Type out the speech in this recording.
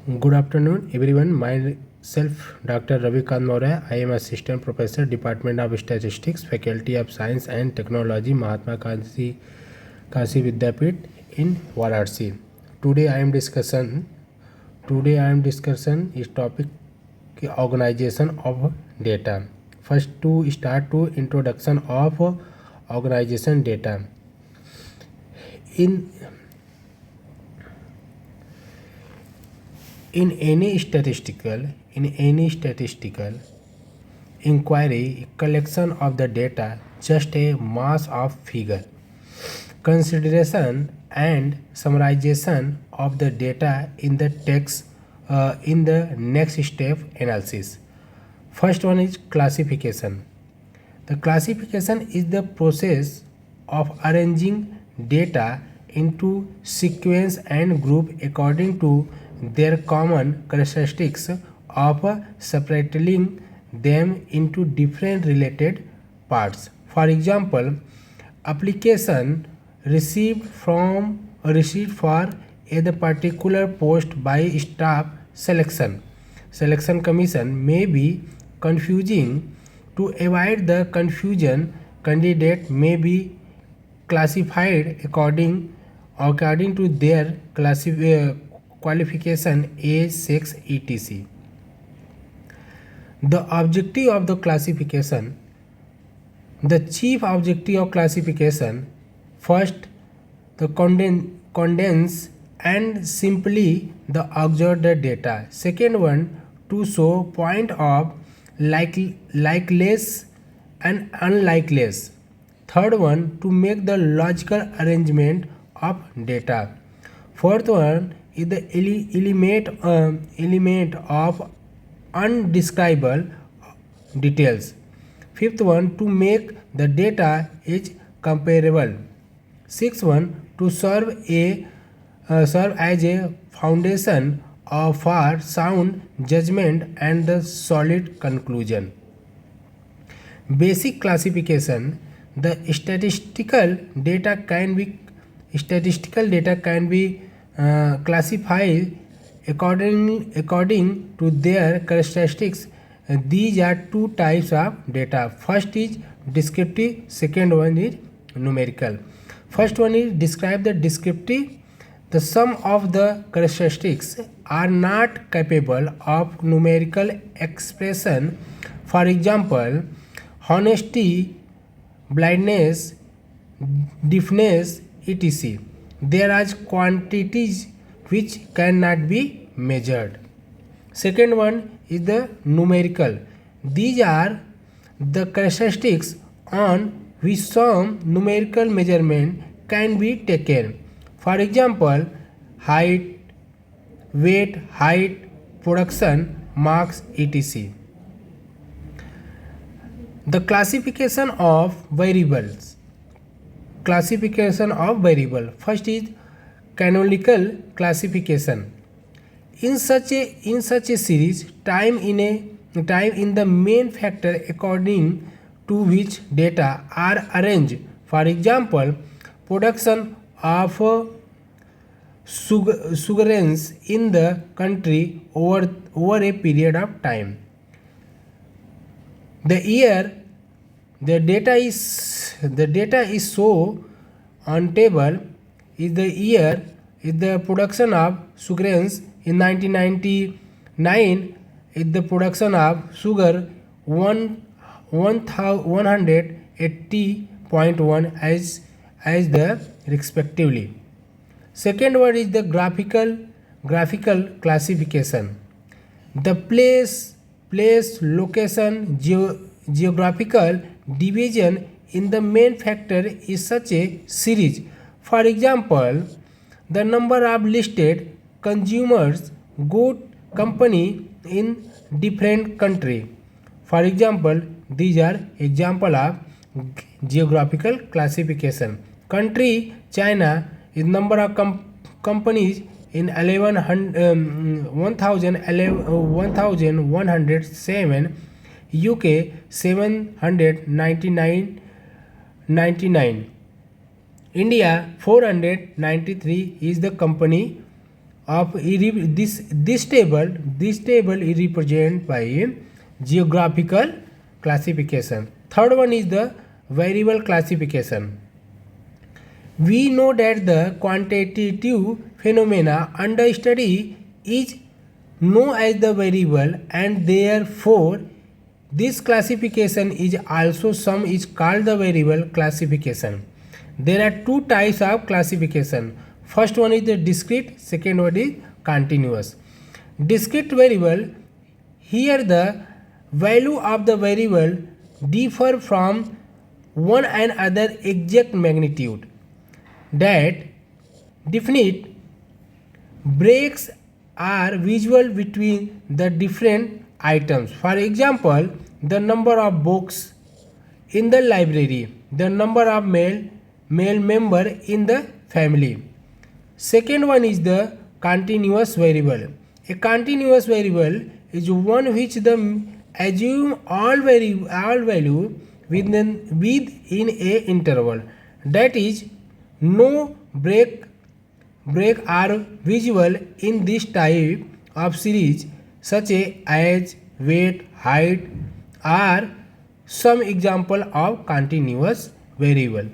Good afternoon, everyone. Myself, Dr. Ravikant Maurya. I am Assistant Professor, Department of Statistics, Faculty of Science and Technology, Mahatma Kasi Vidyapit in Varanasi. Today I am discussion is topic organization of data. First, to start to introduction of organization data. In in any statistical inquiry, collection of the data just a mass of figure, consideration and summarization of the data in the text in the next step analysis. First one is classification. The classification is the process of arranging data into sequence and group according to their common characteristics of separating them into different related parts. For example, application received for a particular post by staff selection commission may be confusing. To avoid the confusion, candidate may be classified according to their qualification, age, sex, etc. The objective of the classification. The chief objective of classification: first, the condense and simply the observed data. Second one, to show point of likeless and unlikeless. Third one, to make the logical arrangement of data. Fourth one is the element of undescribable details. Fifth one, to make the data is comparable. Sixth one, to serve as a foundation for sound judgment and the solid conclusion. Basic classification: the statistical data can be classified according to their characteristics. These are two types of data. First is descriptive, second one is numerical. First one is describe the descriptive. The sum of the characteristics are not capable of numerical expression. For example, honesty, blindness, deafness, etc. There are quantities which cannot be measured. Second one is the numerical. These are the characteristics on which some numerical measurement can be taken. For example, height, weight, production, marks, etc. The classification of variables. First is canonical classification. In such a series, time in the main factor according to which data are arranged. For example, production of sugarcane in the country over a period of time. The year the data is so on table is the year is the production of sugarcane in 1999 is the production of sugar 180.1 as the respectively. Second one is the graphical classification. The place, location, geographical division in the main factor is such a series. For example, the number of listed consumers good company in different country. For example, these are example of geographical classification. Country China is number of companies in 1107, UK 799, India 493 is the company of this table is represented by geographical classification. Third one is the variable classification. We know that the quantitative phenomena under study is known as the variable, and therefore this classification is also some is called the variable classification. There are two types of classification. First one is the discrete, second one is continuous. Discrete variable, here the value of the variable differ from one another exact magnitude. That definite breaks are visible between the different items. For example, the number of books in the library, the number of male member in the family. Second one is the continuous variable. A continuous variable is one which the assume all value within a interval. That is, no break are visible in this type of series, such as weight, height are some example of continuous variable.